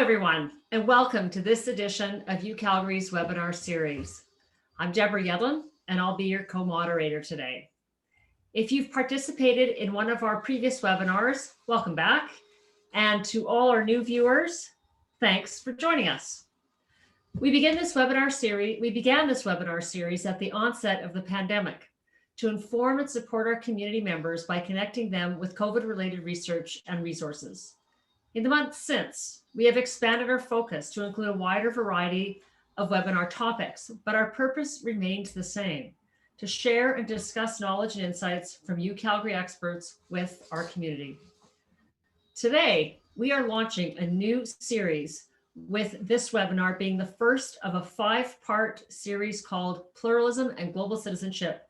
everyone, and welcome to this edition of UCalgary's webinar series. I'm Deborah Yedlin, and I'll be your co-moderator today. If you've participated in one of our previous webinars, welcome back. And to all our new viewers, thanks for joining us. We began this webinar series at the onset of the pandemic to inform and support our community members by connecting them with COVID-related research and resources. In the months since, we have expanded our focus to include a wider variety of webinar topics, but our purpose remains the same: to share and discuss knowledge and insights from UCalgary experts with our community. Today, we are launching a new series, with this webinar being the first of a 5-part series called Pluralism and Global Citizenship,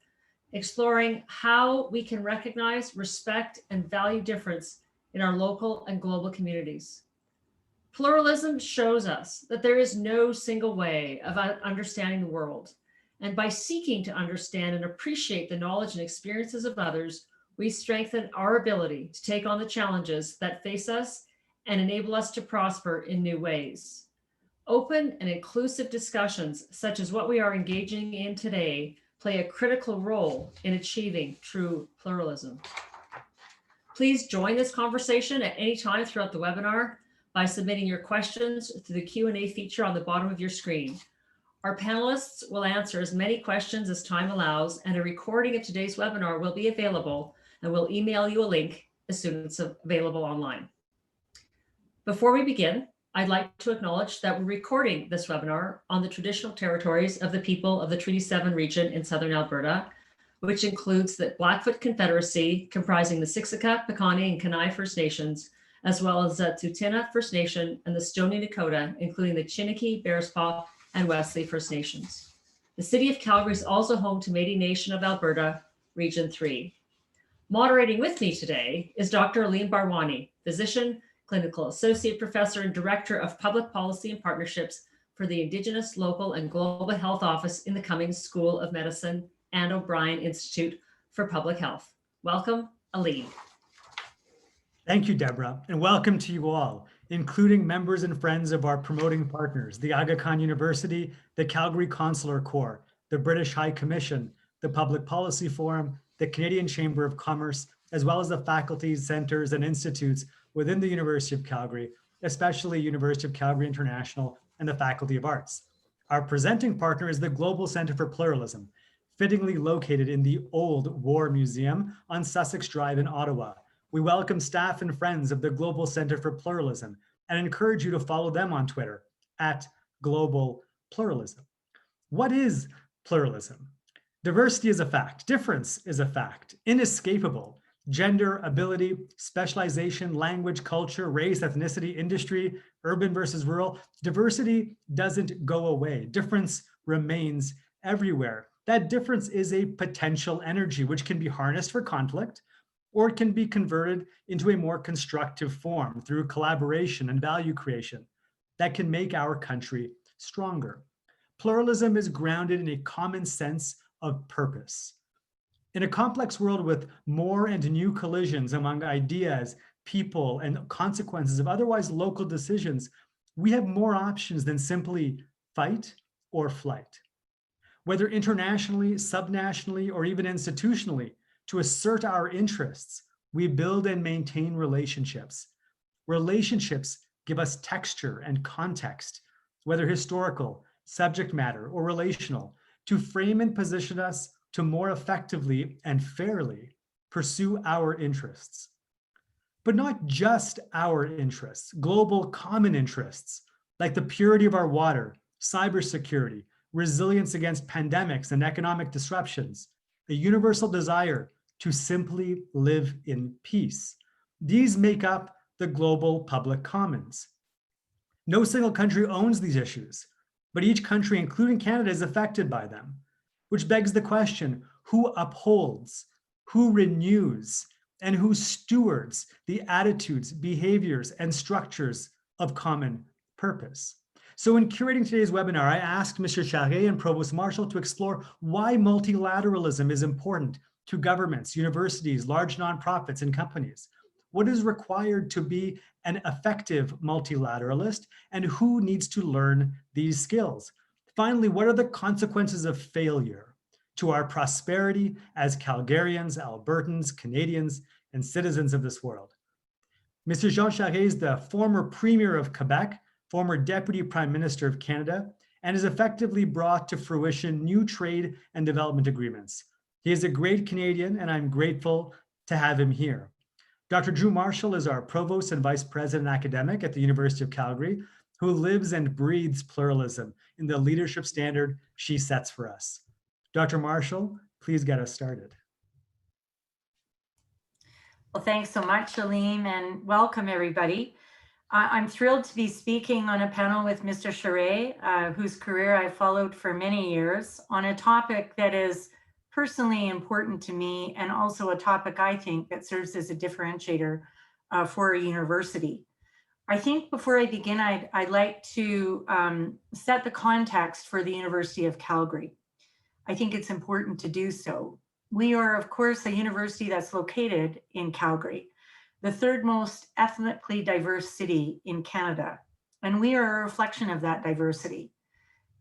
exploring how we can recognize, respect, and value difference in our local and global communities. Pluralism shows us that there is no single way of understanding the world. And by seeking to understand and appreciate the knowledge and experiences of others, we strengthen our ability to take on the challenges that face us and enable us to prosper in new ways. Open and inclusive discussions, such as what we are engaging in today, play a critical role in achieving true pluralism. Please join this conversation at any time throughout the webinar by submitting your questions through the Q&A feature on the bottom of your screen. Our panelists will answer as many questions as time allows, and a recording of today's webinar will be available, and we'll email you a link as soon as it's available online. Before we begin, I'd like to acknowledge that we're recording this webinar on the traditional territories of the people of the Treaty 7 region in southern Alberta, which includes the Blackfoot Confederacy, comprising the Siksika, Piikani, and Kainai First Nations, as well as the Tsuut'ina First Nation and the Stoney Nakoda, including the Chiniki, Bearspaw, and Wesley First Nations. The City of Calgary is also home to Métis Nation of Alberta, Region 3. Moderating with me today is Dr. Aline Barwani, physician, clinical associate professor, and director of public policy and partnerships for the Indigenous, Local, and Global Health Office in the Cummings School of Medicine and O'Brien Institute for Public Health. Welcome, Aline. Thank you, Deborah, and welcome to you all, including members and friends of our promoting partners, the Aga Khan University, the Calgary Consular Corps, the British High Commission, the Public Policy Forum, the Canadian Chamber of Commerce, as well as the faculties, centers, and institutes within the University of Calgary, especially University of Calgary International and the Faculty of Arts. Our presenting partner is the Global Centre for Pluralism, fittingly located in the Old War Museum on Sussex Drive in Ottawa. We welcome staff and friends of the Global Centre for Pluralism and encourage you to follow them on Twitter at Global Pluralism. What is pluralism? Diversity is a fact. Difference is a fact. Inescapable. Gender, ability, specialization, language, culture, race, ethnicity, industry, urban versus rural. Diversity doesn't go away. Difference remains everywhere. That difference is a potential energy which can be harnessed for conflict, or it can be converted into a more constructive form through collaboration and value creation that can make our country stronger. Pluralism is grounded in a common sense of purpose. In a complex world with more and new collisions among ideas, people, and consequences of otherwise local decisions, we have more options than simply fight or flight. Whether internationally, subnationally, or even institutionally, to assert our interests, we build and maintain relationships. Relationships give us texture and context, whether historical, subject matter, or relational, to frame and position us to more effectively and fairly pursue our interests. But not just our interests, global common interests, like the purity of our water, cybersecurity, resilience against pandemics and economic disruptions, a universal desire to simply live in peace. These make up the global public commons. No single country owns these issues, but each country, including Canada, is affected by them, which begs the question, who upholds, who renews, and who stewards the attitudes, behaviors, and structures of common purpose? So in curating today's webinar, I asked Mr. Charest and Provost Marshall to explore why multilateralism is important to governments, universities, large nonprofits, and companies. what is required to be an effective multilateralist, and who needs to learn these skills? Finally, what are the consequences of failure to our prosperity as Calgarians, Albertans, Canadians, and citizens of this world? Mr. Jean Charest, the former Premier of Quebec, former Deputy Prime Minister of Canada, and has effectively brought to fruition new trade and development agreements. He is a great Canadian, and I'm grateful to have him here. Dr. Dru Marshall is our Provost and Vice-President academic at the University of Calgary, who lives and breathes pluralism in the leadership standard she sets for us. Dr. Marshall, please get us started. Well, thanks so much, Aleem, and welcome everybody. I'm thrilled to be speaking on a panel with Mr. Charest, whose career I followed for many years, on a topic that is personally important to me, and also a topic I think that serves as a differentiator for a university. I think before I begin, I'd like to set the context for the University of Calgary. I think it's important to do so. We are, of course, a university that's located in Calgary, the third most ethnically diverse city in Canada, and we are a reflection of that diversity.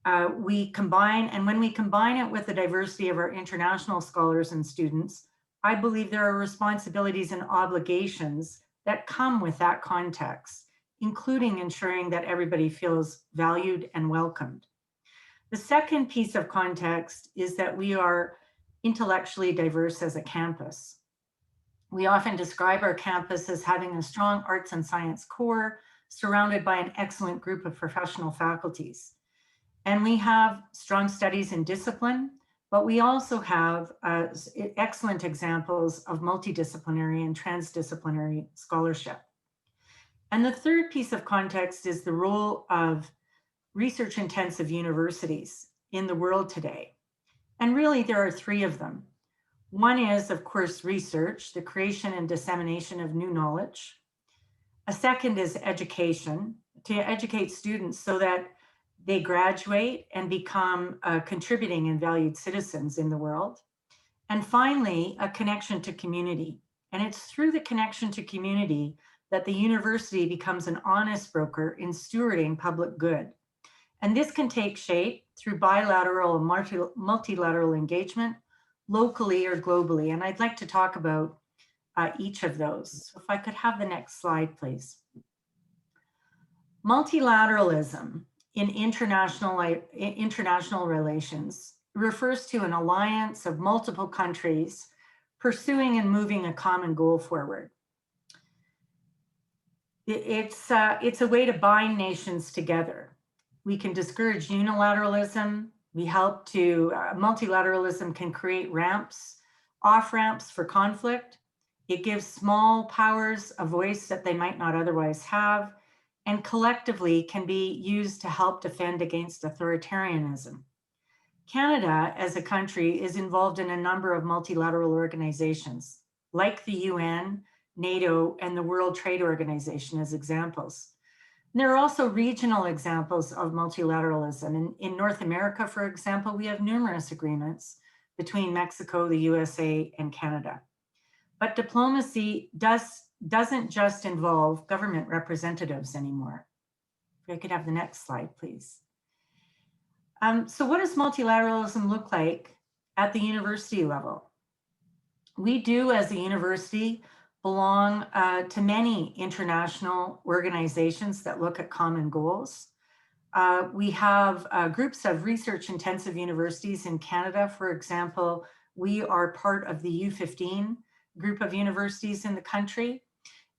When we combine it with the diversity of our international scholars and students, I believe there are responsibilities and obligations that come with that context, including ensuring that everybody feels valued and welcomed. The second piece of context is that we are intellectually diverse as a campus. We often describe our campus as having a strong arts and science core surrounded by an excellent group of professional faculties. And we have strong studies in discipline, but we also have excellent examples of multidisciplinary and transdisciplinary scholarship. And the third piece of context is the role of research-intensive universities in the world today. And really, there are three of them. One is, of course, research, the creation and dissemination of new knowledge. A second is education, to educate students so that they graduate and become contributing and valued citizens in the world. And finally, a connection to community. And it's through the connection to community that the university becomes an honest broker in stewarding public good. And this can take shape through bilateral and multilateral engagement, locally or globally. And I'd like to talk about each of those. So if I could have the next slide, please. Multilateralism in international relations refers to an alliance of multiple countries pursuing and moving a common goal forward. It's a way to bind nations together. We can discourage unilateralism. We help to, multilateralism can create ramps, off-ramps for conflict. It gives small powers a voice that they might not otherwise have, and collectively can be used to help defend against authoritarianism. Canada, as a country, is involved in a number of multilateral organizations, like the UN, NATO, and the World Trade Organization as examples. And there are also regional examples of multilateralism. In North America, for example, we have numerous agreements between Mexico, the USA, and Canada. But diplomacy doesn't just involve government representatives anymore. If I could have the next slide, please. So what does multilateralism look like at the university level? We do, as a university, belong to many international organizations that look at common goals. We have groups of research-intensive universities in Canada. For example, we are part of the U15 group of universities in the country.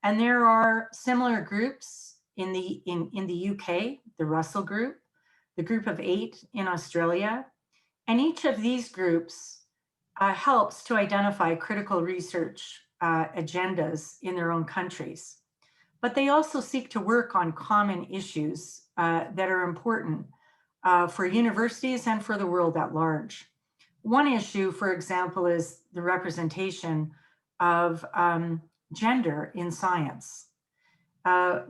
And there are similar groups in the UK, the Russell Group, the Group of 8 in Australia. And each of these groups helps to identify critical research agendas in their own countries. But they also seek to work on common issues that are important for universities and for the world at large. One issue, for example, is the representation of gender in science.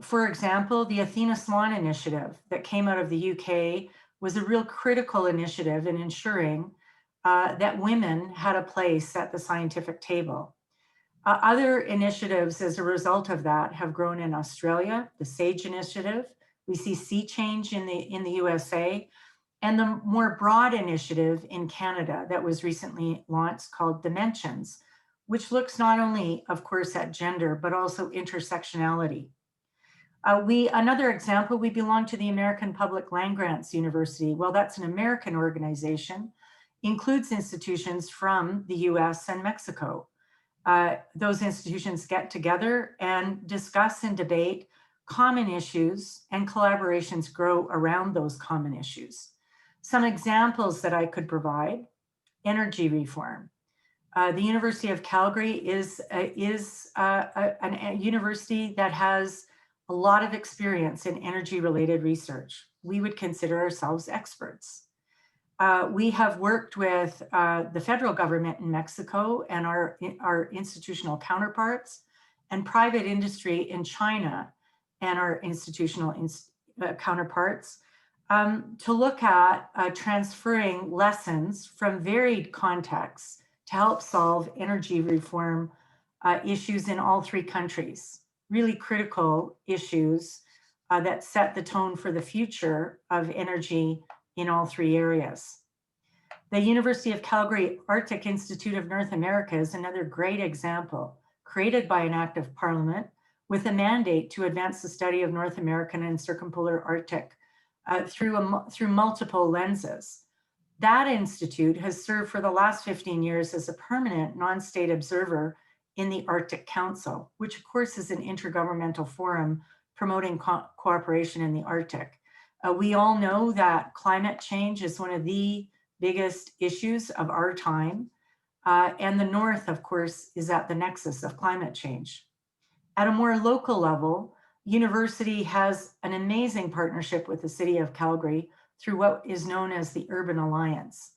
For example, the Athena Swan Initiative that came out of the UK was a real critical initiative in ensuring that women had a place at the scientific table. Other initiatives as a result of that have grown in Australia, the SAGE initiative. We see Sea Change in the USA, and the more broad initiative in Canada that was recently launched called Dimensions, which looks not only, of course, at gender, but also intersectionality. Another example, we belong to the American Public Land Grants University. Well, that's an American organization, includes institutions from the US and Mexico. Those institutions get together and discuss and debate common issues, and collaborations grow around those common issues. Some examples that I could provide: energy reform. The University of Calgary is a university that has a lot of experience in energy-related research. We would consider ourselves experts. We have worked with the federal government in Mexico and our institutional counterparts, and private industry in China and our institutional counterparts to look at transferring lessons from varied contexts to help solve energy reform issues in all three countries. Really critical issues that set the tone for the future of energy in all three areas. The University of Calgary Arctic Institute of North America is another great example, created by an act of Parliament with a mandate to advance the study of North American and circumpolar Arctic through multiple lenses. That institute has served for the last 15 years as a permanent non-state observer in the Arctic Council, which of course is an intergovernmental forum promoting cooperation in the Arctic. We all know that climate change is one of the biggest issues of our time. And the North, of course, is at the nexus of climate change. At a more local level, university has an amazing partnership with the City of Calgary through what is known as the Urban Alliance.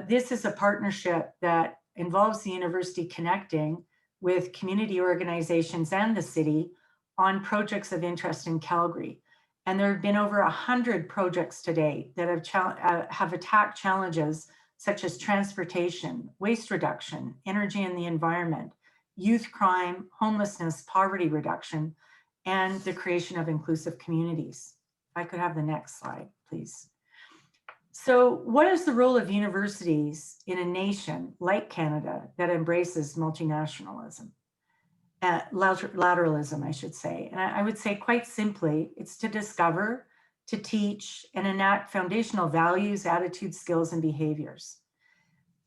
This is a partnership that involves the university connecting with community organizations and the city on projects of interest in Calgary. And there have been over 100 projects to date that have attacked challenges such as transportation, waste reduction, energy and the environment, youth crime, homelessness, poverty reduction, and the creation of inclusive communities. If I could have the next slide, please. So what is the role of universities in a nation like Canada that embraces multinationalism? Lateralism, I should say. And I would say quite simply, it's to discover, to teach, and enact foundational values, attitudes, skills, and behaviors.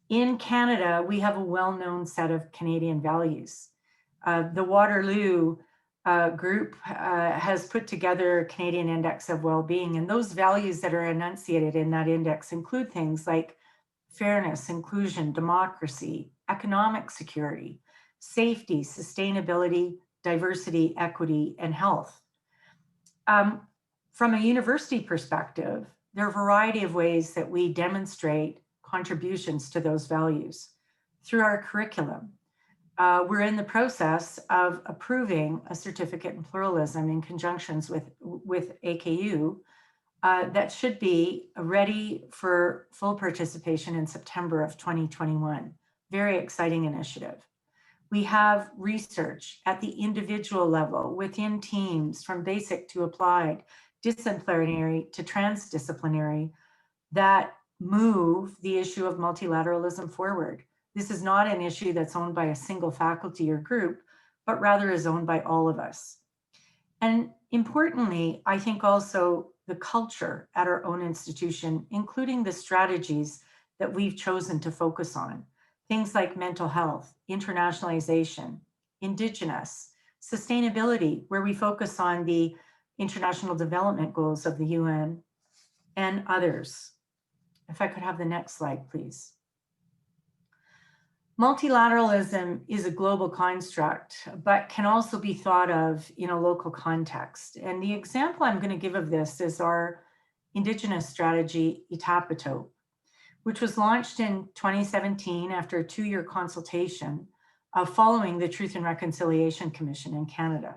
In Canada, we have a well-known set of Canadian values. The Waterloo group has put together a Canadian Index of Wellbeing, and those values that are enunciated in that index include things like fairness, inclusion, democracy, economic security, safety, sustainability, diversity, equity, and health. From a university perspective, there are a variety of ways that we demonstrate contributions to those values through our curriculum. We're in the process of approving a certificate in pluralism in conjunctions with AKU that should be ready for full participation in September of 2021. Very exciting initiative. We have research at the individual level within teams from basic to applied, disciplinary to transdisciplinary, that move the issue of multilateralism forward. This is not an issue that's owned by a single faculty or group, but rather is owned by all of us. And importantly, I think also the culture at our own institution, including the strategies that we've chosen to focus on. Things like mental health, internationalization, Indigenous, sustainability, where we focus on the international development goals of the UN, and others. If I could have the next slide, please. Multilateralism is a global construct, but can also be thought of in a local context. And the example I'm going to give of this is our Indigenous strategy, Itapito, which was launched in 2017 after a 2-year consultation following the Truth and Reconciliation Commission in Canada.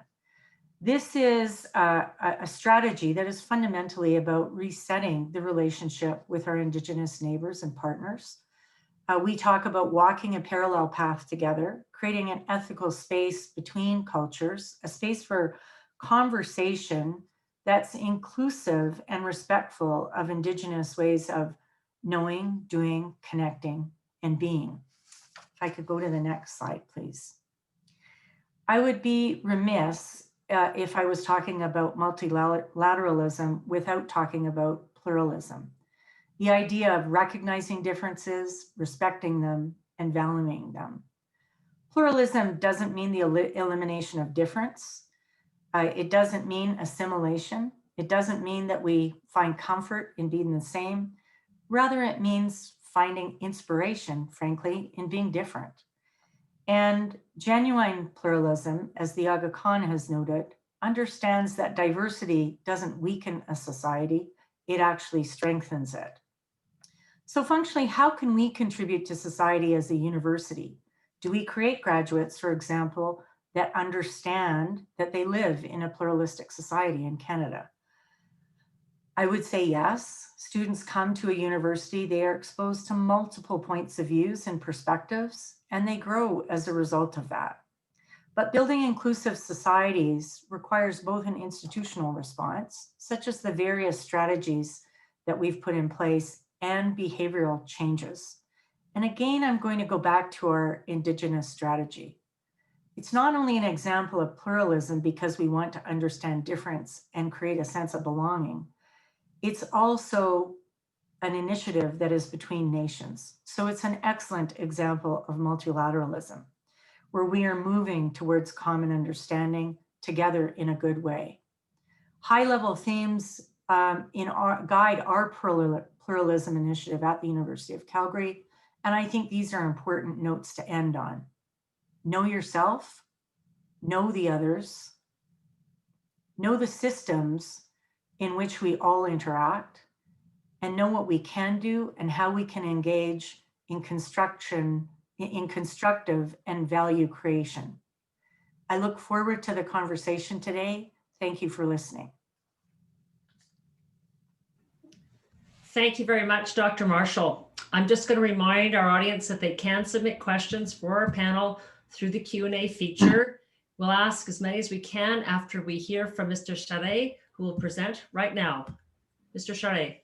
This is a strategy that is fundamentally about resetting the relationship with our Indigenous neighbors and partners, We talk about walking a parallel path together, creating an ethical space between cultures, a space for conversation that's inclusive and respectful of Indigenous ways of knowing, doing, connecting, and being. If I could go to the next slide, please. I would be remiss if I was talking about multilateralism without talking about pluralism. The idea of recognizing differences, respecting them, and valuing them. Pluralism doesn't mean the elimination of difference. It doesn't mean assimilation. It doesn't mean that we find comfort in being the same. Rather, it means finding inspiration, frankly, in being different. And genuine pluralism, as the Aga Khan has noted, understands that diversity doesn't weaken a society, it actually strengthens it. So functionally, how can we contribute to society as a university? Do we create graduates, for example, that understand that they live in a pluralistic society in Canada? I would say yes. Students come to a university, they are exposed to multiple points of views and perspectives, and they grow as a result of that. But building inclusive societies requires both an institutional response, such as the various strategies that we've put in place, and behavioral changes. And again, I'm going to go back to our Indigenous strategy. It's not only an example of pluralism because we want to understand difference and create a sense of belonging, it's also an initiative that is between nations. So it's an excellent example of multilateralism, where we are moving towards common understanding together in a good way. High-level themes guide our pluralism initiative at the University of Calgary, and I think these are important notes to end on. Know yourself, know the others, know the systems in which we all interact, and know what we can do and how we can engage in constructive and value creation. I look forward to the conversation today. Thank you for listening. Thank you very much, Dr. Marshall. I'm just going to remind our audience that they can submit questions for our panel through the Q&A feature. We'll ask as many as we can after we hear from Mr. Charest, who will present right now. Mr. Charest.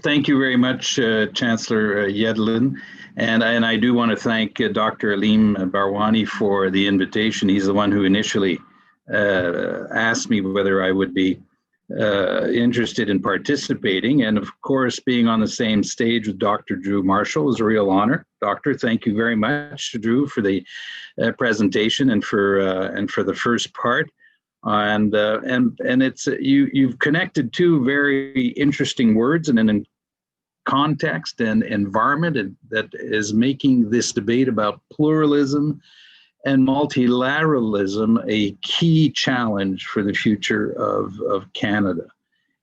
Thank you very much, Chancellor Yedlin. And I do want to thank Dr. Aleem Barwani for the invitation. He's the one who initially asked me whether I would be interested in participating. And of course, being on the same stage with Dr. Dru Marshall is a real honor. Doctor, thank you very much, Dru, for the presentation and for the first part. And it's you've connected two very interesting words and in context and environment that is making this debate about pluralism and multilateralism a key challenge for the future of Canada.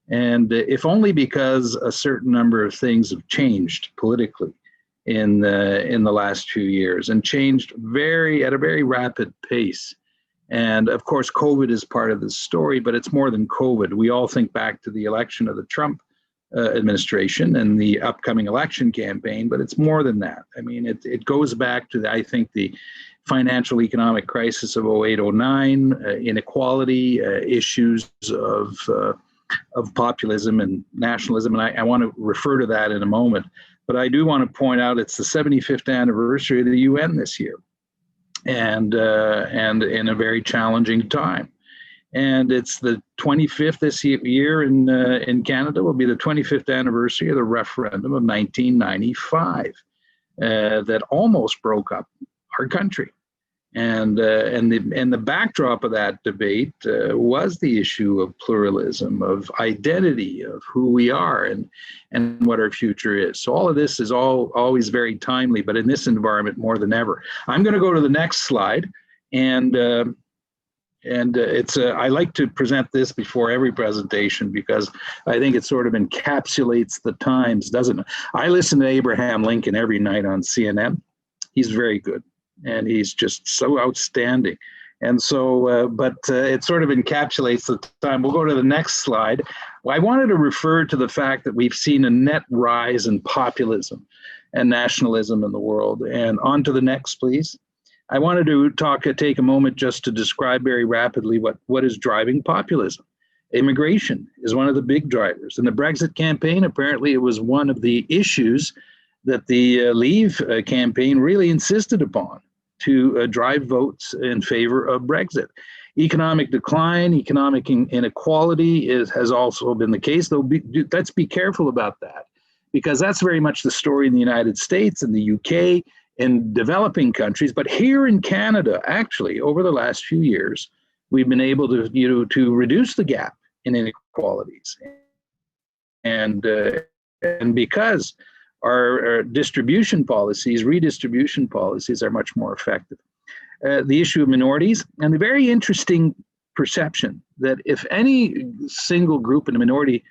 And if only because a certain number of things have changed politically in the last few years, and changed at a very rapid pace. And of course, COVID is part of the story, but it's more than COVID. We all think back to the election of the Trump administration and the upcoming election campaign, but it's more than that. I mean, it goes back to, I think, the financial economic crisis of 08-09, inequality, issues of populism and nationalism. And I want to refer to that in a moment. But I do want to point out it's the 75th anniversary of the UN this year. And in a very challenging time. And it's the 25th this year in Canada will be the 25th anniversary of the referendum of 1995 that almost broke up our country. And the backdrop of that debate was the issue of pluralism, of identity, of who we are and what our future is. So all of this is always very timely, but in this environment more than ever. I'm going to go to the next slide, and I like to present this before every presentation because I think it sort of encapsulates the times, doesn't it? I listen to Abraham Lincoln every night on CNN. He's very good. And he's just so outstanding. And so, but it sort of encapsulates the time. We'll go to the next slide. Well, I wanted to refer to the fact that we've seen a net rise in populism. and nationalism in the world. And on to the next, please. I wanted to take a moment just to describe very rapidly what is driving populism. Immigration is one of the big drivers. In the Brexit campaign, apparently it was one of the issues that the Leave campaign really insisted upon to drive votes in favor of Brexit. Economic decline, economic inequality has also been the case, though let's be careful about that, because that's very much the story in the United States and the UK, in developing countries. But here in Canada, actually, over the last few years, we've been able to reduce the gap in inequalities. And because our redistribution policies are much more effective. The issue of minorities, and the very interesting perception that if any single group in a minority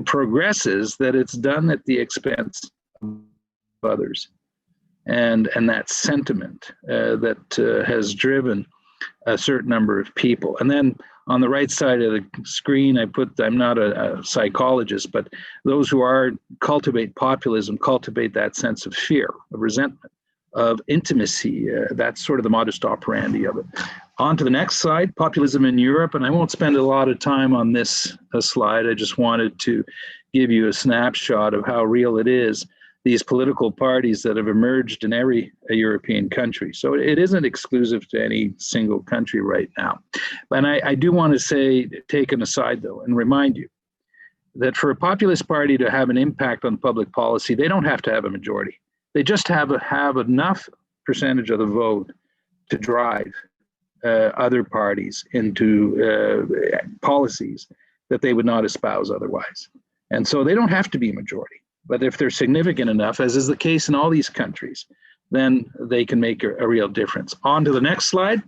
progresses, that it's done at the expense of others, and that sentiment that has driven a certain number of people. And then on the right side of the screen, I'm not a psychologist, but those who cultivate populism cultivate that sense of fear, of resentment, of intimacy. That's sort of the modus operandi of it. On to the next slide, populism in Europe. And I won't spend a lot of time on this slide. I just wanted to give you a snapshot of how real it is, these political parties that have emerged in every European country. So it isn't exclusive to any single country right now. But I do want to say, take an aside though, and remind you that for a populist party to have an impact on public policy, they don't have to have a majority. They just have enough percentage of the vote to drive other parties into policies that they would not espouse otherwise. And so they don't have to be a majority. But if they're significant enough, as is the case in all these countries, then they can make a real difference. On to the next slide.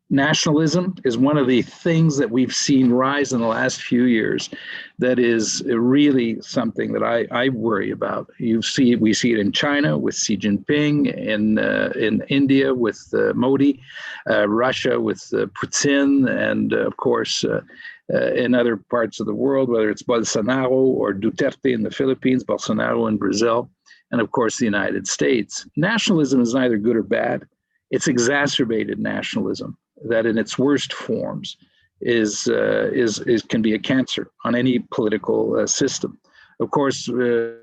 Nationalism is one of the things that we've seen rise in the last few years that is really something that I worry about. We see it in China with Xi Jinping, in India with Modi, Russia with Putin, and of course in other parts of the world, whether it's Bolsonaro or Duterte in the Philippines, Bolsonaro in Brazil, and of course the United States. Nationalism is neither good or bad. It's exacerbated nationalism that in its worst forms can be a cancer on any political system. Of course, in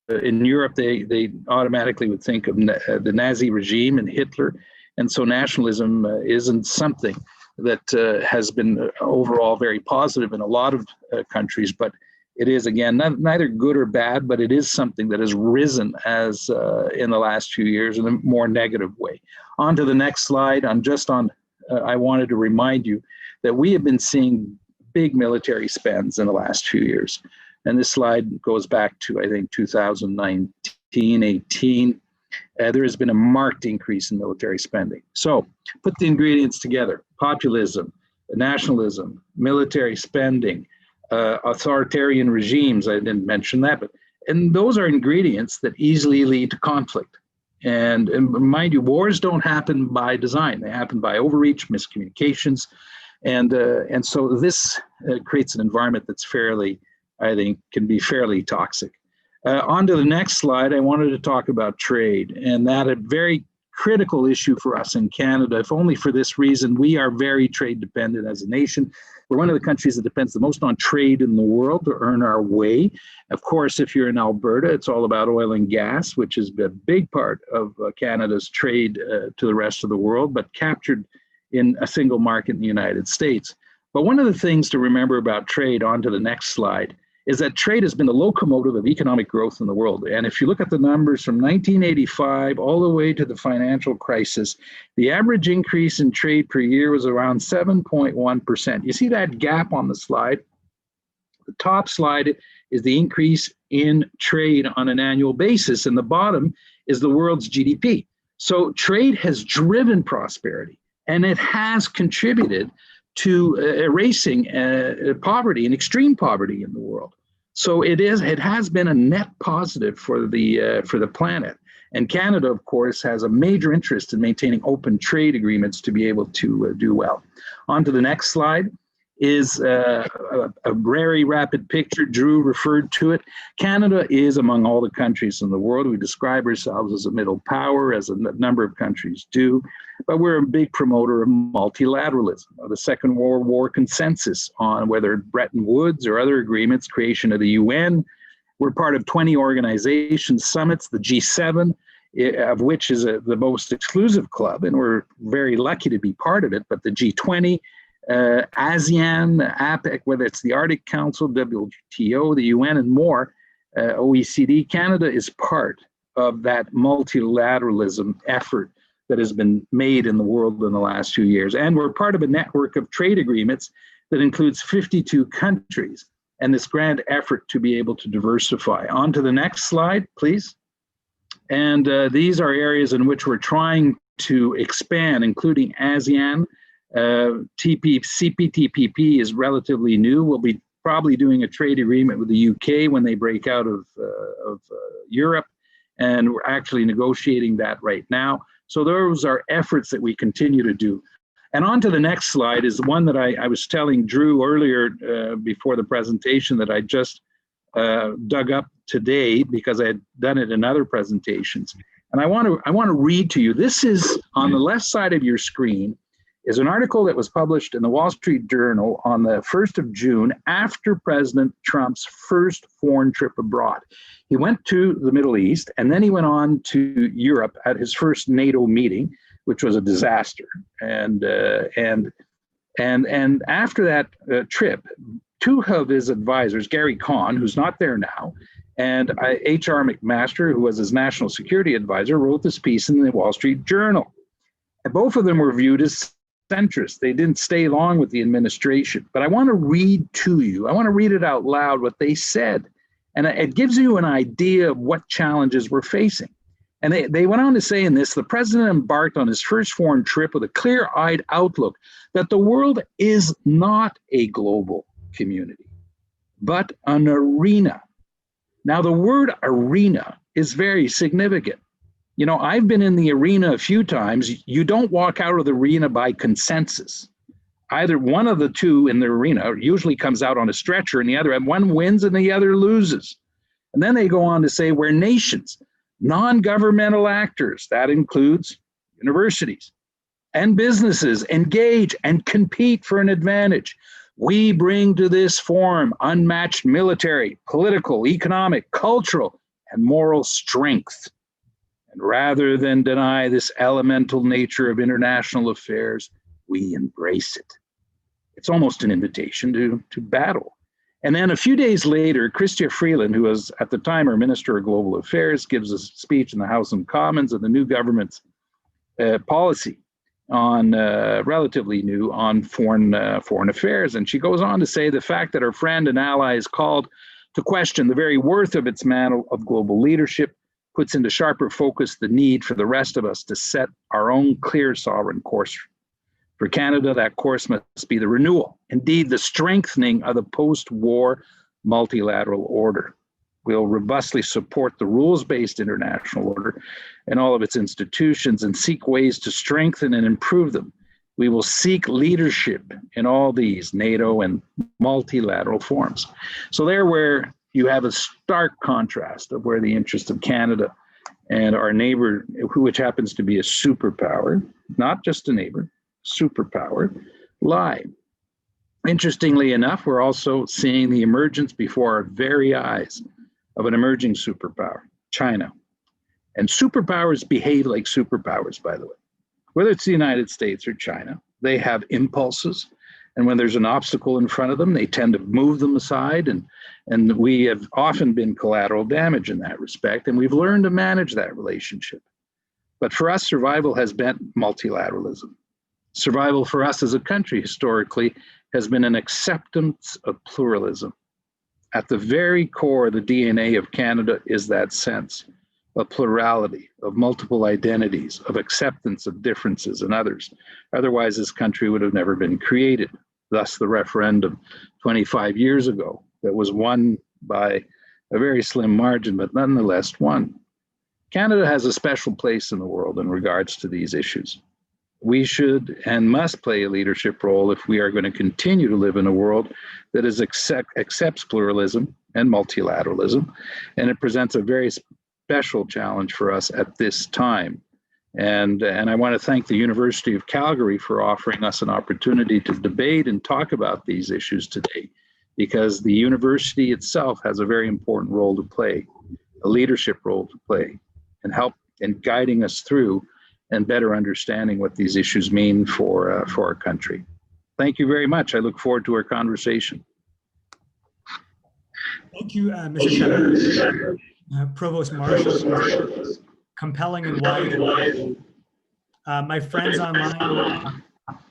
Europe, they automatically would think of the Nazi regime and Hitler. And so nationalism isn't something that has been overall very positive in a lot of countries, but it is, again, neither good or bad, but it is something that has risen as in the last few years in a more negative way. On to the next slide. I wanted to remind you that we have been seeing big military spends in the last few years. And this slide goes back to, I think, 2019, 18. There has been a marked increase in military spending. So put the ingredients together: populism, nationalism, military spending, authoritarian regimes. I didn't mention that, and those are ingredients that easily lead to conflict. And mind you, wars don't happen by design; they happen by overreach, miscommunications, and so this creates an environment that's fairly, I think, can be fairly toxic. On to the next slide. I wanted to talk about trade, and that a very critical issue for us in Canada. If only for this reason, we are very trade dependent as a nation. We're one of the countries that depends the most on trade in the world to earn our way. Of course, if you're in Alberta, it's all about oil and gas, which is a big part of Canada's trade to the rest of the world, but captured in a single market in the United States. But one of the things to remember about trade, on to the next slide, is that trade has been the locomotive of economic growth in the world. And if you look at the numbers from 1985 all the way to the financial crisis, the average increase in trade per year was around 7.1%. You see that gap on the slide? The top slide is the increase in trade on an annual basis, and the bottom is the world's GDP. So trade has driven prosperity, and it has contributed to erasing poverty and extreme poverty in the world. So it has been a net positive for the planet. And Canada, of course, has a major interest in maintaining open trade agreements to be able to do well. On to the next slide. is a very rapid picture. Dru referred to it. Canada is among all the countries in the world. We describe ourselves as a middle power, as a number of countries do, but we're a big promoter of multilateralism, of the Second World War consensus on whether Bretton Woods or other agreements, creation of the UN. We're part of 20 organization summits, the G7, of which is the most exclusive club, and we're very lucky to be part of it, but the G20, ASEAN, APEC, whether it's the Arctic Council, WTO, the UN, and more, OECD, Canada is part of that multilateralism effort that has been made in the world in the last few years. And we're part of a network of trade agreements that includes 52 countries, and this grand effort to be able to diversify. On to the next slide, please. And these are areas in which we're trying to expand, including ASEAN. CPTPP is relatively new. We'll be probably doing a trade agreement with the UK when they break out of Europe, and we're actually negotiating that right now. So those are efforts that we continue to do. And on to the next slide is one that I was telling Dru earlier before the presentation that I just dug up today because I had done it in other presentations. And I want to read to you. This is on the left side of your screen is an article that was published in the Wall Street Journal on the 1st of June after President Trump's first foreign trip abroad. He went to the Middle East and then he went on to Europe at his first NATO meeting, which was a disaster. And after that trip, two of his advisors, Gary Cohn, who's not there now, and H.R. McMaster, who was his national security advisor, wrote this piece in the Wall Street Journal. And both of them were viewed as centrist. They didn't stay long with the administration. But I want to read to you, I want to read it out loud what they said. And it gives you an idea of what challenges we're facing. And they went on to say in this, the president embarked on his first foreign trip with a clear-eyed outlook that the world is not a global community, but an arena. Now, the word arena is very significant. You know, I've been in the arena a few times. You don't walk out of the arena by consensus. Either one of the two in the arena usually comes out on a stretcher and the other, and one wins and the other loses. And then they go on to say we're nations, non-governmental actors, that includes universities and businesses, engage and compete for an advantage. We bring to this forum unmatched military, political, economic, cultural, and moral strength. And rather than deny this elemental nature of international affairs, we embrace it. It's almost an invitation to battle. And then a few days later, Chrystia Freeland, who was at the time our Minister of Global Affairs, gives a speech in the House of Commons of the new government's policy on relatively new on foreign affairs. And she goes on to say the fact that our friend and ally is called to question the very worth of its mantle of global leadership puts into sharper focus the need for the rest of us to set our own clear sovereign course. For Canada, that course must be the renewal, indeed the strengthening of the post-war multilateral order. We'll robustly support the rules-based international order and all of its institutions and seek ways to strengthen and improve them. We will seek leadership in all these NATO and multilateral forums. So there where you have a stark contrast of where the interests of Canada and our neighbor, which happens to be a superpower, not just a neighbor, superpower, lie. Interestingly enough, we're also seeing the emergence before our very eyes of an emerging superpower, China. And superpowers behave like superpowers, by the way. Whether it's the United States or China, they have impulses. And when there's an obstacle in front of them, they tend to move them aside. And we have often been collateral damage in that respect. And we've learned to manage that relationship. But for us, survival has been multilateralism. Survival for us as a country historically has been an acceptance of pluralism. At the very core of the DNA of Canada is that sense of plurality, of multiple identities, of acceptance of differences in others. Otherwise, this country would have never been created. Thus, the referendum 25 years ago that was won by a very slim margin, but nonetheless won. Canada has a special place in the world in regards to these issues. we should and must play a leadership role if we are going to continue to live in a world that accepts pluralism and multilateralism. And it presents a very special challenge for us at this time. And I want to thank the University of Calgary for offering us an opportunity to debate and talk about these issues today, because the university itself has a very important role to play, a leadership role to play, and help in guiding us through and better understanding what these issues mean for our country. Thank you very much. I look forward to our conversation. Thank you, Mr. Charest. Provost Marshall, compelling and wide. My friends online,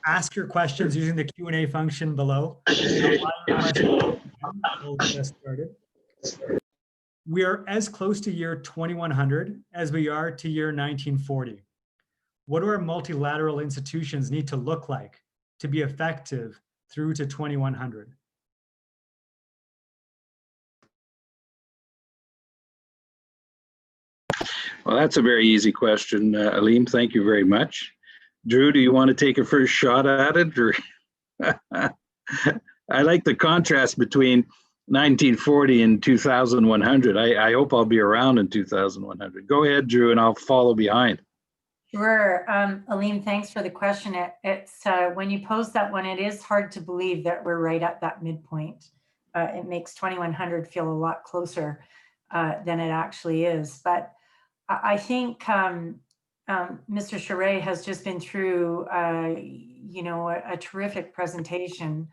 ask your questions using the Q&A function below. We'll get us started. We are as close to year 2100 as we are to year 1940. What do our multilateral institutions need to look like to be effective through to 2100? Well, that's a very easy question, Aleem. Thank you very much. Dru, do you want to take a first shot at it? Or I like the contrast between 1940 and 2100. I hope I'll be around in 2100. Go ahead, Dru, and I'll follow behind. Sure. Aleem, thanks for the question. It's when you pose that one, it is hard to believe that we're right at that midpoint. It makes 2100 feel a lot closer than it actually is. But I think Mr. Charest has just been through, a terrific presentation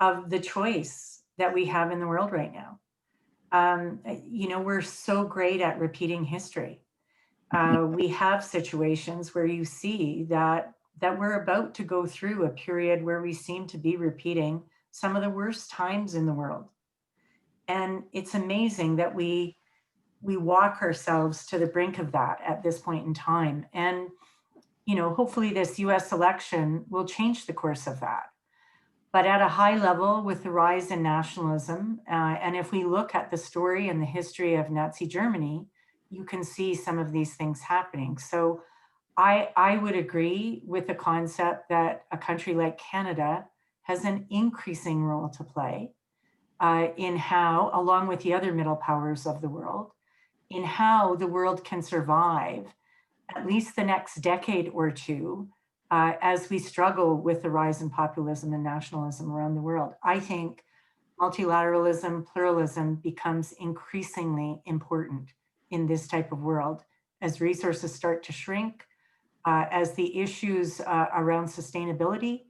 of the choice that we have in the world right now. We're so great at repeating history. We have situations where you see that we're about to go through a period where we seem to be repeating some of the worst times in the world. And it's amazing that we walk ourselves to the brink of that at this point in time. And, hopefully this US election will change the course of that. But at a high level, with the rise in nationalism, and if we look at the story and the history of Nazi Germany, you can see some of these things happening. So I would agree with the concept that a country like Canada has an increasing role to play in how, along with the other middle powers of the world, in how the world can survive at least the next decade or two as we struggle with the rise in populism and nationalism around the world. I think multilateralism, pluralism becomes increasingly important in this type of world as resources start to shrink, as the issues around sustainability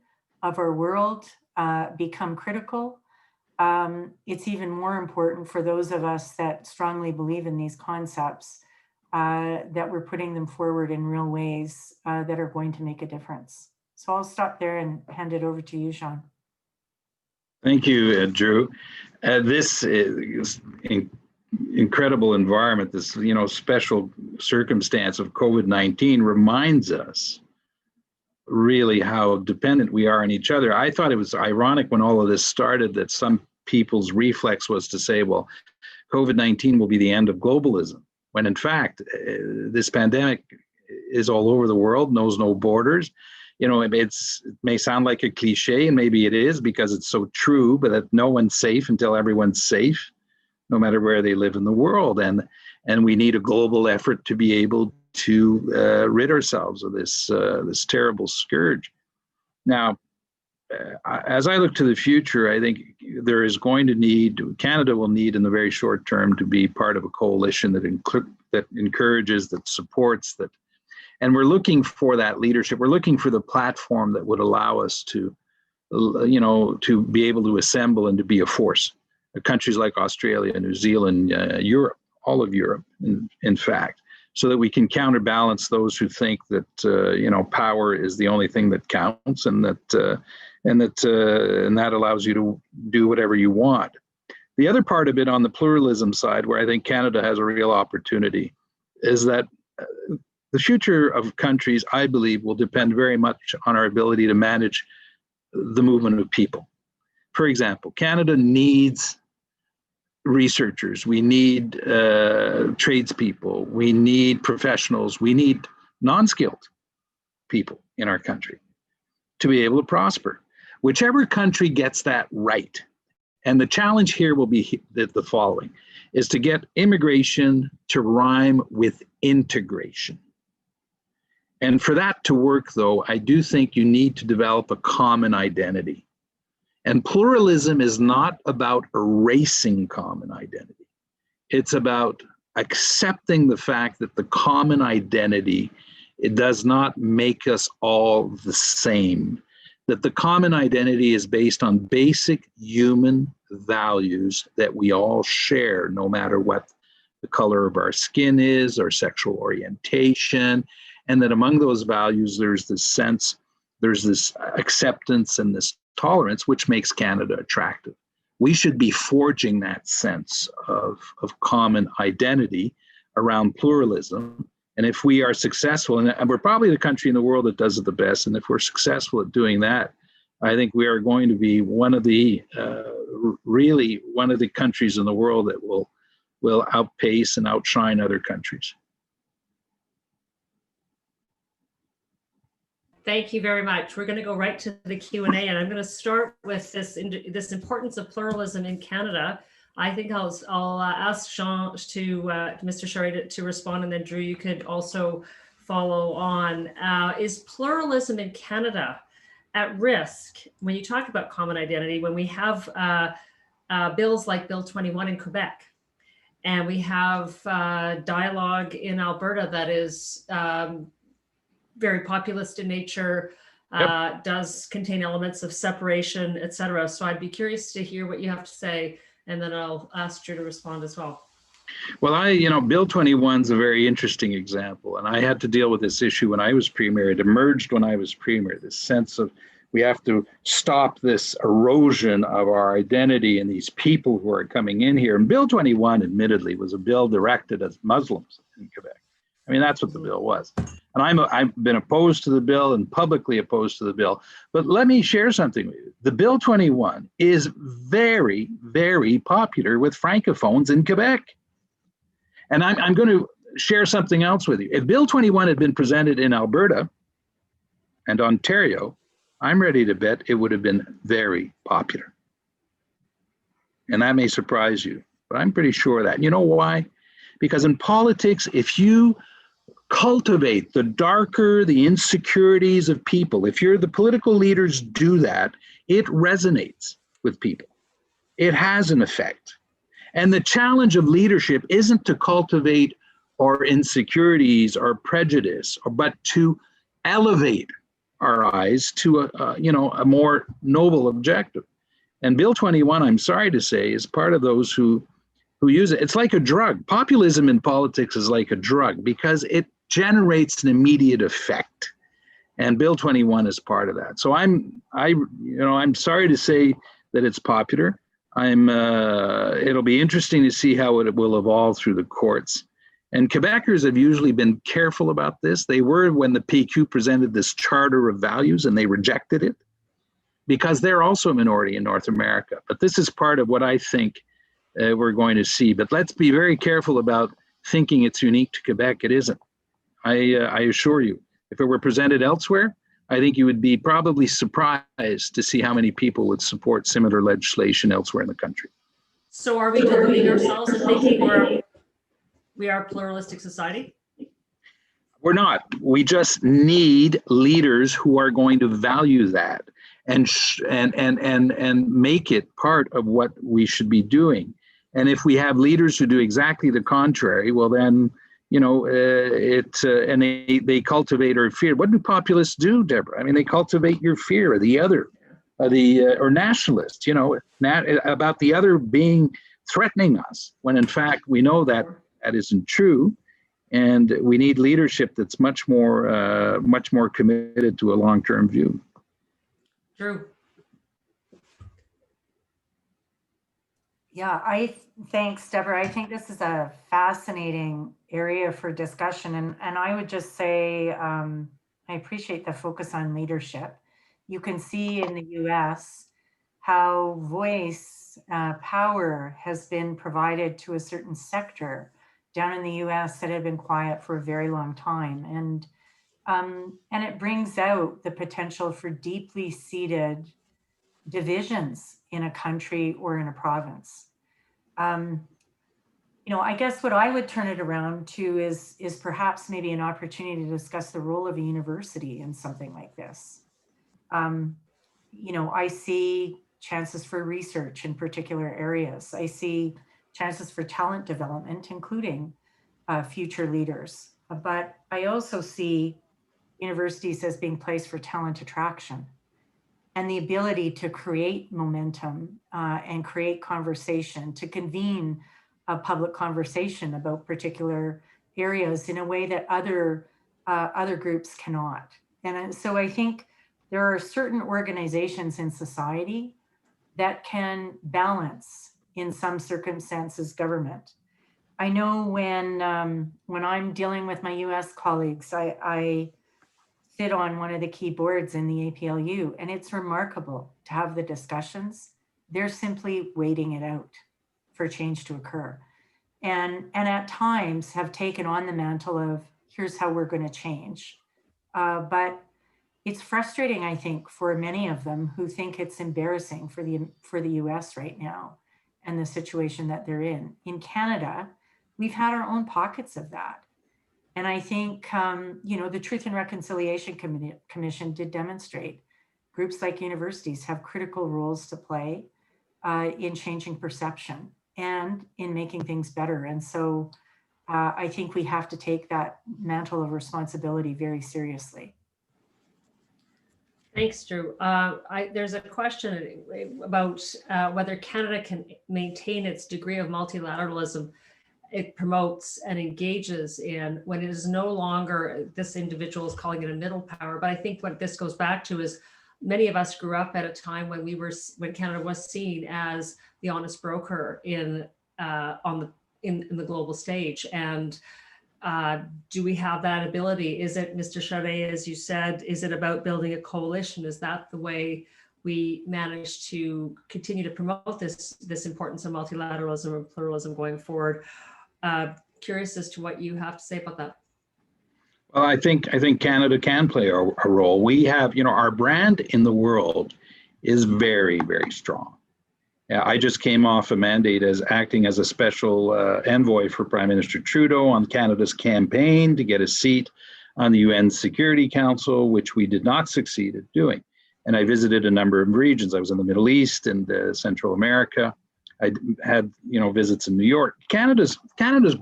of our world become critical. It's even more important for those of us that strongly believe in these concepts that we're putting them forward in real ways that are going to make a difference. So I'll stop there and hand it over to you, Jean. Thank you, Dru. This is incredible environment, this special circumstance of COVID-19 reminds us really how dependent we are on each other. I thought it was ironic when all of this started that some people's reflex was to say, well, COVID-19 will be the end of globalism, when in fact, this pandemic is all over the world, knows no borders. It may sound like a cliche, and maybe it is because it's so true, but that no one's safe until everyone's safe, no matter where they live in the world. And we need a global effort to be able to rid ourselves of this terrible scourge. Now, as I look to the future, I think there is going to Canada will need in the very short term to be part of a coalition that encourages, that supports, and we're looking for that leadership. We're looking for the platform that would allow us to be able to assemble and to be a force. Countries like Australia, New Zealand, Europe, all of Europe, in fact, so that we can counterbalance those who think that power is the only thing that counts, and that allows you to do whatever you want. The other part of it on the pluralism side, where I think Canada has a real opportunity, is that the future of countries, I believe, will depend very much on our ability to manage the movement of people. For example, Canada needs researchers, we need tradespeople, we need professionals, we need non-skilled people in our country to be able to prosper. Whichever country gets that right, and the challenge here will be the following, is to get immigration to rhyme with integration. And for that to work, though, I do think you need to develop a common identity. And pluralism is not about erasing common identity. It's about accepting the fact that the common identity, it does not make us all the same. That the common identity is based on basic human values that we all share, no matter what the color of our skin is, our sexual orientation, and that among those values, there's this sense, there's this acceptance and this tolerance, which makes Canada attractive. We should be forging that sense of common identity around pluralism. And if we are successful, and we're probably the country in the world that does it the best, and if we're successful at doing that, I think we are going to be one of the, really one of the countries in the world that will outpace and outshine other countries. Thank you very much. We're going to go right to the Q&A, and I'm going to start with this importance of pluralism in Canada. I think I'll ask Jean to Mr. Charest to respond, and then Dru, you could also follow on. Is pluralism in Canada at risk when you talk about common identity, when we have bills like Bill 21 in Quebec, and we have dialogue in Alberta that is very populist in nature, Yep. does contain elements of separation, et cetera. So I'd be curious to hear what you have to say, and then I'll ask you to respond as well. Well, Bill 21 is a very interesting example, and I had to deal with this issue when I was premier. It emerged when I was premier, this sense of we have to stop this erosion of our identity and these people who are coming in here. And Bill 21, admittedly, was a bill directed at Muslims in Quebec. I mean, that's what the bill was. And I've been opposed to the bill and publicly opposed to the bill. But let me share something with you. The Bill 21 is very, very popular with francophones in Quebec. And I'm going to share something else with you. If Bill 21 had been presented in Alberta and Ontario, I'm ready to bet it would have been very popular. And that may surprise you, but I'm pretty sure of that. You know why? Because in politics, if you cultivate the darker, the insecurities of people, if the political leaders do that, it resonates with people. It has an effect. And the challenge of leadership isn't to cultivate our insecurities or prejudice, but to elevate our eyes to a more noble objective. And Bill 21, I'm sorry to say, is part of those who use it. It's like a drug. Populism in politics is like a drug because it generates an immediate effect. And Bill 21 is part of that. So I'm sorry to say that it's popular. It'll be interesting to see how it will evolve through the courts. And Quebecers have usually been careful about this. They were when the PQ presented this charter of values and they rejected it because they're also a minority in North America. But this is part of what I think we're going to see. But let's be very careful about thinking it's unique to Quebec. It isn't. I assure you, if it were presented elsewhere, I think you would be probably surprised to see how many people would support similar legislation elsewhere in the country. So are we deluding ourselves and thinking we are a pluralistic society? We're not. We just need leaders who are going to value that and make it part of what we should be doing. And if we have leaders who do exactly the contrary, well then, and they cultivate our fear. What do populists do, Deborah? I mean, they cultivate your fear of the other, or nationalists, about the other being threatening us, when in fact we know that that isn't true, and we need leadership that's much more committed to a long-term view. Dru. Yeah, thanks, Deborah. I think this is a fascinating area for discussion. And I would just say, I appreciate the focus on leadership. You can see in the US how voice power has been provided to a certain sector down in the US that had been quiet for a very long time. And And it brings out the potential for deeply seated divisions in a country or in a province. I guess what I would turn it around to is perhaps maybe an opportunity to discuss the role of a university in something like this. I see chances for research in particular areas. I see chances for talent development, including future leaders. But I also see universities as being placed for talent attraction and the ability to create momentum and create conversation, to convene a public conversation about particular areas in a way that other groups cannot. And so I think there are certain organizations in society that can balance, in some circumstances, government. I know when I'm dealing with my US colleagues, I sit on one of the key boards in the APLU, and it's remarkable to have the discussions. They're simply waiting it out for change to occur. And at times have taken on the mantle of, here's how we're going to change. But it's frustrating, I think, for many of them who think it's embarrassing for the US right now and the situation that they're in. In Canada, we've had our own pockets of that. And I think, the Truth and Reconciliation Commission did demonstrate groups like universities have critical roles to play in changing perception and in making things better. And so I think we have to take that mantle of responsibility very seriously. Thanks, Dru. There's a question about whether Canada can maintain its degree of multilateralism it promotes and engages in when it is no longer, this individual is calling it a middle power. But I think what this goes back to is many of us grew up at a time when when Canada was seen as the honest broker in the global stage. And do we have that ability? Is it, Mr. Charest, as you said, is it about building a coalition? Is that the way we manage to continue to promote this importance of multilateralism and pluralism going forward? Curious as to what you have to say about that. Well, I think Canada can play a role. We have, our brand in the world is very, very strong. Yeah, I just came off a mandate as acting as a special envoy for Prime Minister Trudeau on Canada's campaign to get a seat on the UN Security Council, which we did not succeed at doing. And I visited a number of regions. I was in the Middle East and Central America. I had, visits in New York. Canada's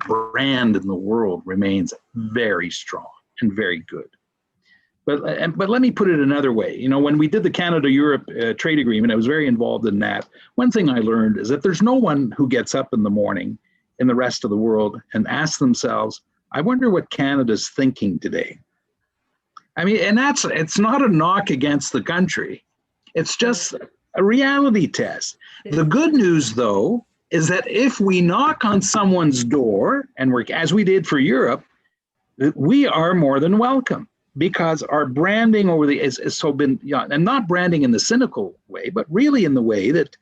brand in the world remains very strong and very good. But let me put it another way. When we did the Canada-Europe trade agreement, I was very involved in that. One thing I learned is that there's no one who gets up in the morning in the rest of the world and asks themselves, I wonder what Canada's thinking today. I mean, and it's not a knock against the country. It's just a reality test. The good news, though, is that if we knock on someone's door, and as we did for Europe, we are more than welcome, because our branding is so been, and not branding in the cynical way, but really in the way that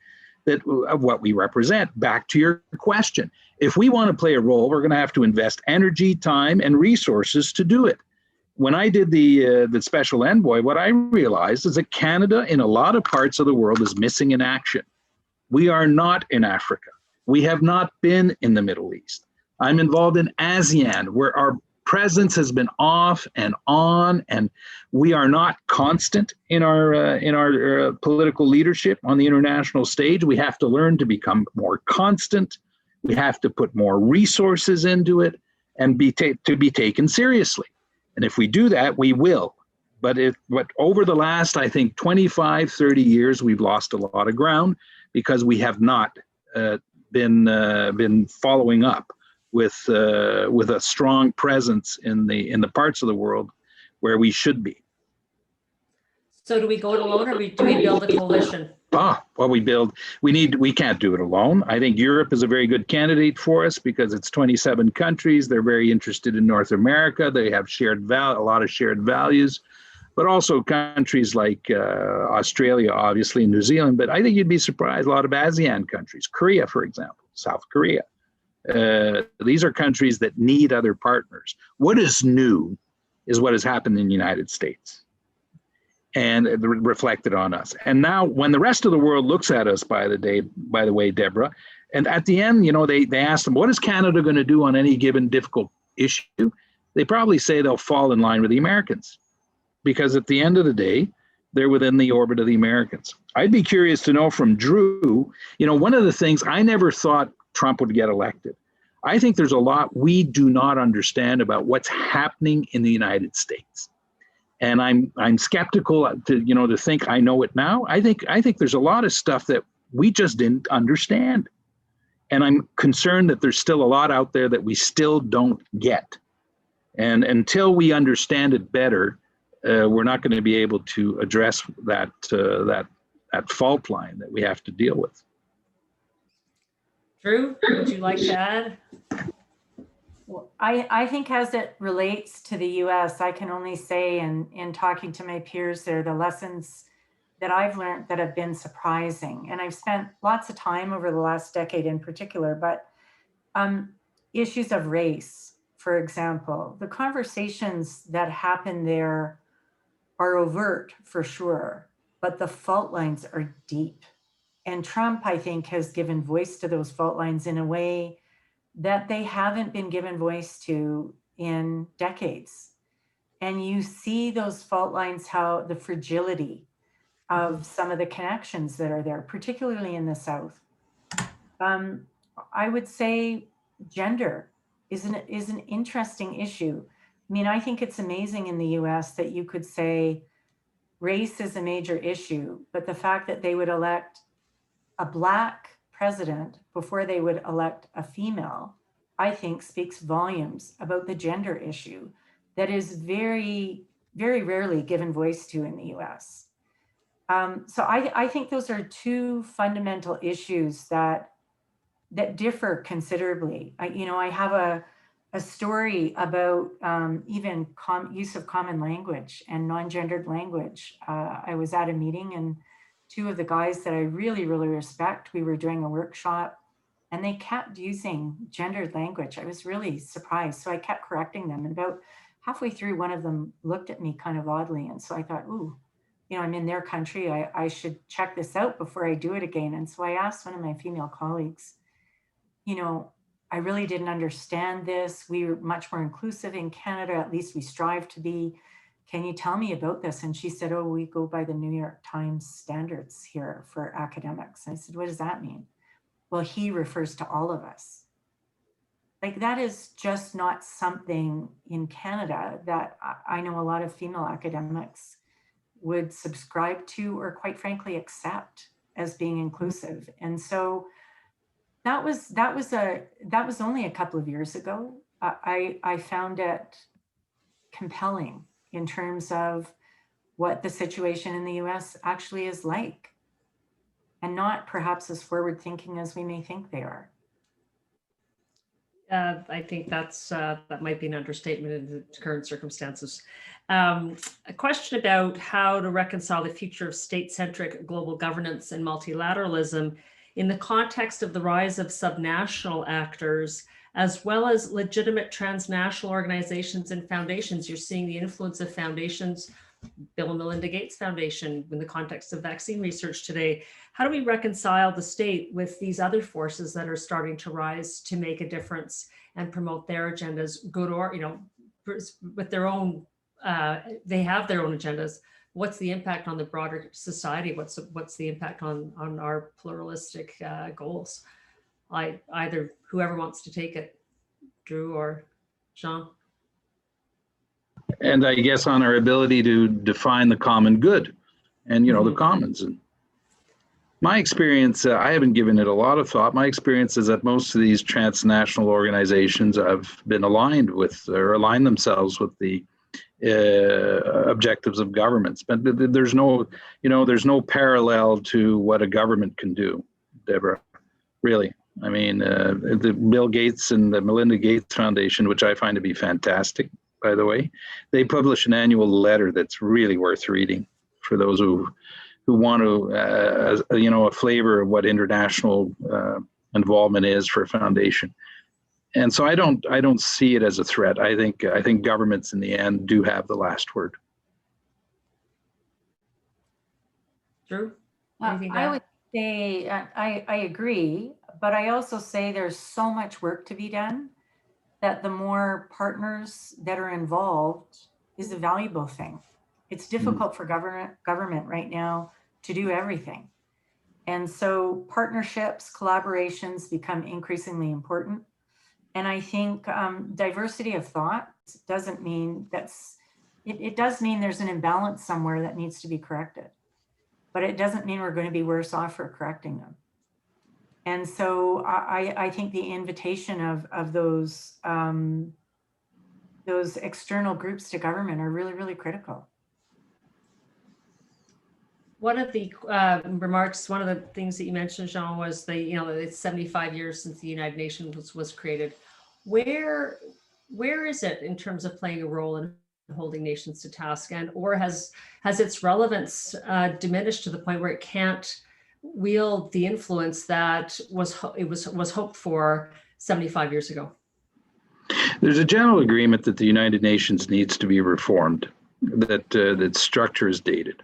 of what we represent. Back to your question, if we want to play a role, we're going to have to invest energy, time, and resources to do it. When I did the special envoy, what I realized is that Canada, in a lot of parts of the world, is missing in action. We are not in Africa. We have not been in the Middle East. I'm involved in ASEAN, where our presence has been off and on, and we are not constant in our political leadership on the international stage. We have to learn to become more constant. We have to put more resources into it and to be taken seriously. And if we do that, we will. But over the last, I think, 25, 30 years, we've lost a lot of ground because we have not been following up with a strong presence in the parts of the world where we should be. So do we go it alone, or do we build a coalition? We can't do it alone. I think Europe is a very good candidate for us because it's 27 countries. They're very interested in North America. They have a lot of shared values, but also countries like Australia, obviously, and New Zealand. But I think you'd be surprised, a lot of ASEAN countries, Korea, for example, South Korea. These are countries that need other partners. What is new is what has happened in the United States, and it reflected on us. And now when the rest of the world looks at us, by the way, Deborah, and at the end, they ask them, what is Canada going to do on any given difficult issue? They probably say they'll fall in line with the Americans, because at the end of the day, they're within the orbit of the Americans. I'd be curious to know from Dru, one of the things, I never thought Trump would get elected. I think there's a lot we do not understand about what's happening in the United States. And I'm skeptical to think I know it now. I think there's a lot of stuff that we just didn't understand. And I'm concerned that there's still a lot out there that we still don't get. And until we understand it better, we're not going to be able to address that fault line that we have to deal with. Dru, would you like to add? Well, I think as it relates to the US, I can only say in talking to my peers there, the lessons that I've learned that have been surprising. And I've spent lots of time over the last decade in particular, but issues of race, for example, the conversations that happen there are overt for sure, but the fault lines are deep. And Trump, I think, has given voice to those fault lines in a way that they haven't been given voice to in decades. And you see those fault lines, how the fragility of some of the connections that are there, particularly in the South. I would say gender is an interesting issue. I mean, I think it's amazing in the US that you could say race is a major issue, but the fact that they would elect a Black president before they would elect a female, I think speaks volumes about the gender issue that is very, very rarely given voice to in the US. So I think those are two fundamental issues that differ considerably. I have a story about even use of common language and non-gendered language. I was at a meeting and two of the guys that I really, really respect, we were doing a workshop and they kept using gendered language. I was really surprised. So I kept correcting them. And about halfway through, one of them looked at me kind of oddly. And so I thought, ooh, I'm in their country. I should check this out before I do it again. And so I asked one of my female colleagues, I really didn't understand this. We were much more inclusive in Canada, at least we strive to be. Can you tell me about this? And she said, oh, we go by the New York Times standards here for academics. And I said, what does that mean? Well, he refers to all of us. Like, that is just not something in Canada that I know a lot of female academics would subscribe to or quite frankly accept as being inclusive. And so that was only a couple of years ago. I found it compelling in terms of what the situation in the US actually is like, and not perhaps as forward thinking as we may think they are. I think that might be an understatement in the current circumstances. A question about how to reconcile the future of state-centric global governance and multilateralism in the context of the rise of subnational actors, as well as legitimate transnational organizations and foundations. You're seeing the influence of foundations, Bill and Melinda Gates Foundation, in the context of vaccine research today. How do we reconcile the state with these other forces that are starting to rise to make a difference and promote their agendas, good or, with their own, they have their own agendas. What's the impact on the broader society? What's the impact on our pluralistic goals? Either whoever wants to take it, Dru or Jean. And I guess on our ability to define the common good and, the commons. And my experience, I haven't given it a lot of thought. My experience is that most of these transnational organizations have been aligned with or aligned themselves with the objectives of governments, but there's no parallel to what a government can do, Deborah, really. I mean, the Bill Gates and the Melinda Gates Foundation, which I find to be fantastic, by the way, they publish an annual letter that's really worth reading for those who want to, a flavor of what international involvement is for a foundation. And so I don't see it as a threat. I think governments in the end do have the last word. Dru? I would say I agree, but I also say there's so much work to be done that the more partners that are involved is a valuable thing. It's difficult for government right now to do everything. And so partnerships, collaborations become increasingly important. And I think diversity of thought doesn't mean it does mean there's an imbalance somewhere that needs to be corrected, but it doesn't mean we're going to be worse off for correcting them. And so I think the invitation of those external groups to government are really, really critical. One of the remarks, one of the things that you mentioned, Jean, was it's 75 years since the United Nations was created. Where is it in terms of playing a role in holding nations to task, or has its relevance diminished to the point where it can't wield the influence that was hoped for 75 years ago? There's a general agreement that the United Nations needs to be reformed, that structure is dated.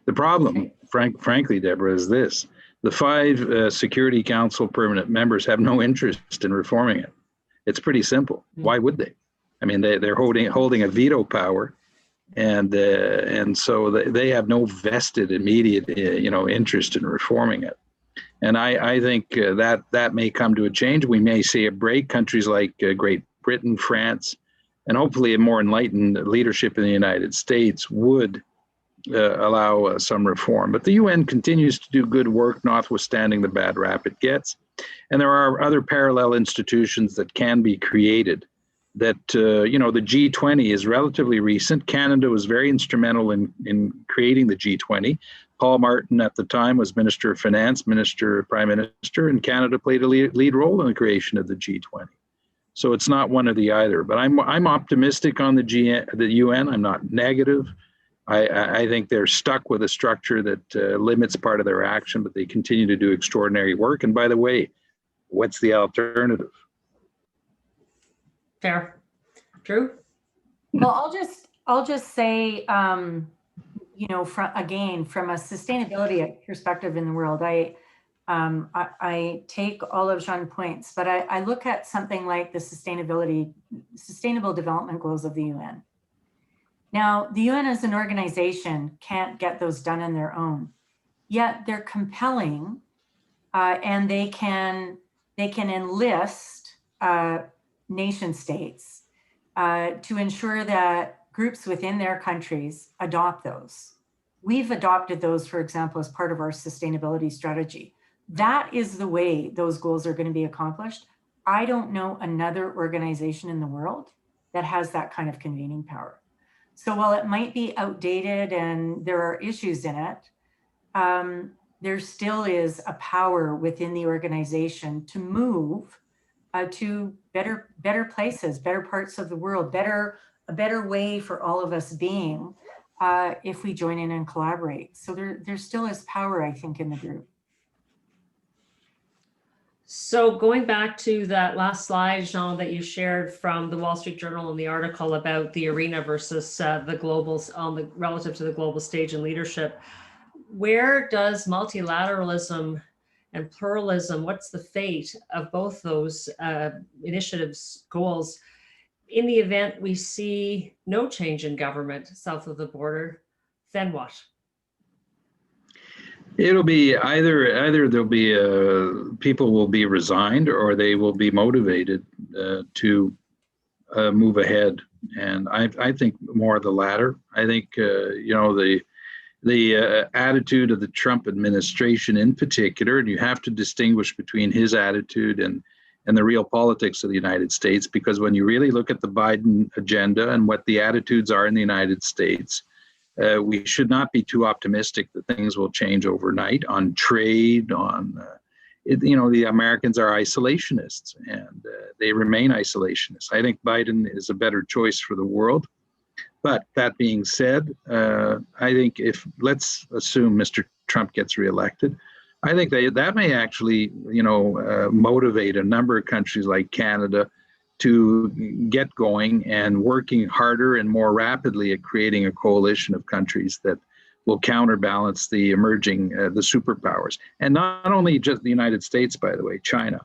The problem, frankly, Deborah, is this: the 5 Security Council permanent members have no interest in reforming it. It's pretty simple. Why would they? I mean, they're holding a veto power, and so they have no vested immediate interest in reforming it. And I think that may come to a change. We may see a break. Countries like Great Britain, France, and hopefully a more enlightened leadership in the United States would allow some reform. But the UN continues to do good work, notwithstanding the bad rap it gets. And there are other parallel institutions that can be created. That the G20 is relatively recent. Canada was very instrumental in creating the G20. Paul Martin at the time was Minister of Finance, Prime Minister, and Canada played a lead role in the creation of the G20. So it's not one or the other. But I'm optimistic on the UN. I'm not negative. I think they're stuck with a structure that limits part of their action, but they continue to do extraordinary work. And by the way, what's the alternative? Fair. Dru? Well, I'll just say, from a sustainability perspective in the world, I take all of Jean's points, but I look at something like the Sustainable Development Goals of the UN. Now, the UN as an organization can't get those done on their own, yet they're compelling, and they can enlist nation states to ensure that groups within their countries adopt those. We've adopted those, for example, as part of our sustainability strategy. That is the way those goals are going to be accomplished. I don't know another organization in the world that has that kind of convening power. So while it might be outdated and there are issues in it, there still is a power within the organization to move to better places, better parts of the world, a better way for all of us being if we join in and collaborate. So there still is power, I think, in the group. So going back to that last slide, Jean, that you shared from the Wall Street Journal and the article about the arena versus the globals relative to the global stage and leadership, where does multilateralism and pluralism, what's the fate of both those initiatives, goals, in the event we see no change in government south of the border? Then what? It'll be either there'll be people will be resigned or they will be motivated to move ahead. And I think more the latter. I think the attitude of the Trump administration in particular, and you have to distinguish between his attitude and the real politics of the United States, because when you really look at the Biden agenda and what the attitudes are in the United States, we should not be too optimistic that things will change overnight on trade, the Americans are isolationists and they remain isolationists. I think Biden is a better choice for the world. But that being said, I think let's assume Mr. Trump gets reelected, I think that may actually, motivate a number of countries like Canada to get going and working harder and more rapidly at creating a coalition of countries that will counterbalance the emerging, the superpowers. And not only just the United States, by the way, China.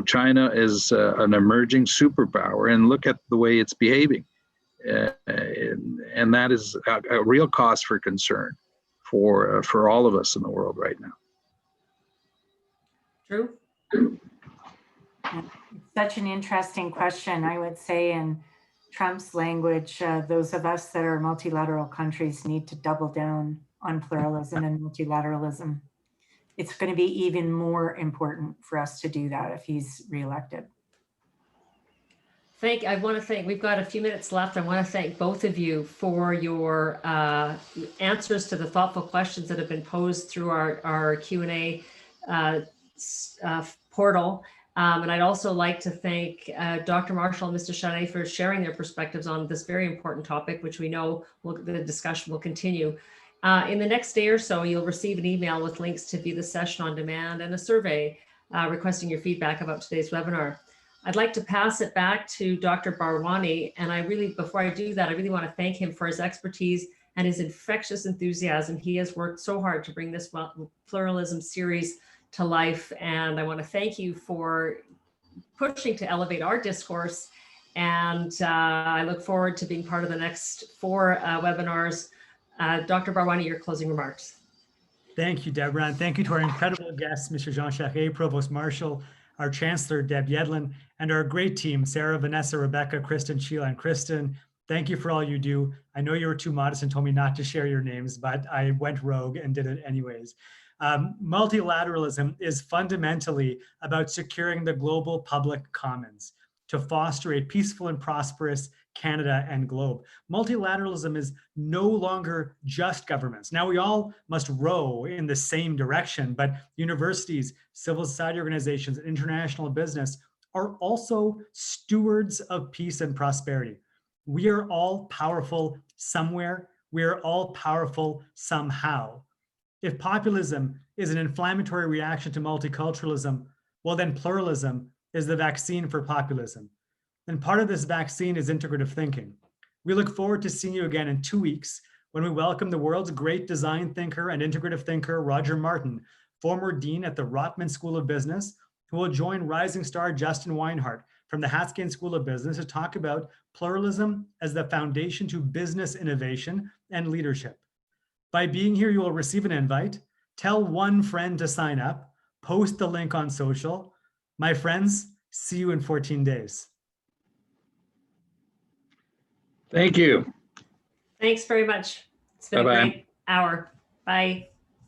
China is an emerging superpower, and look at the way it's behaving. And that is a real cause for concern for all of us in the world right now. Dru? Such an interesting question. I would say in Trump's language, those of us that are multilateral countries need to double down on pluralism and multilateralism. It's going to be even more important for us to do that if he's reelected. We've got a few minutes left. I want to thank both of you for your answers to the thoughtful questions that have been posed through our Q&A portal. And I'd also like to thank Dr. Marshall and Mr. Charest for sharing their perspectives on this very important topic, which we know the discussion will continue. In the next day or so, you'll receive an email with links to view the session on demand and a survey requesting your feedback about today's webinar. I'd like to pass it back to Dr. Bharwani. And before I do that, I really want to thank him for his expertise and his infectious enthusiasm. He has worked so hard to bring this pluralism series to life. And I want to thank you for pushing to elevate our discourse. And I look forward to being part of the next 4 webinars. Dr. Bharwani, your closing remarks. Thank you, Deborah. And thank you to our incredible guests, Mr. Jean Charest, Provost Marshall, our Chancellor, Deb Yedlin, and our great team, Sarah, Vanessa, Rebecca, Kristen, Sheila, and Kristen. Thank you for all you do. I know you were too modest and told me not to share your names, but I went rogue and did it anyways. Multilateralism is fundamentally about securing the global public commons to foster a peaceful and prosperous Canada and globe. Multilateralism is no longer just governments. Now we all must row in the same direction, but universities, civil society organizations, and international business are also stewards of peace and prosperity. We are all powerful somewhere. We are all powerful somehow. If populism is an inflammatory reaction to multiculturalism, well, then pluralism is the vaccine for populism. And part of this vaccine is integrative thinking. We look forward to seeing you again in 2 weeks when we welcome the world's great design thinker and integrative thinker, Roger Martin, former dean at the Rotman School of Business, who will join rising star Justin Weinhardt from the Haskell School of Business to talk about pluralism as the foundation to business innovation and leadership. By being here, you will receive an invite. Tell one friend to sign up. Post the link on social. My friends, see you in 14 days. Thank you. Thanks very much. It's been a great hour. Bye.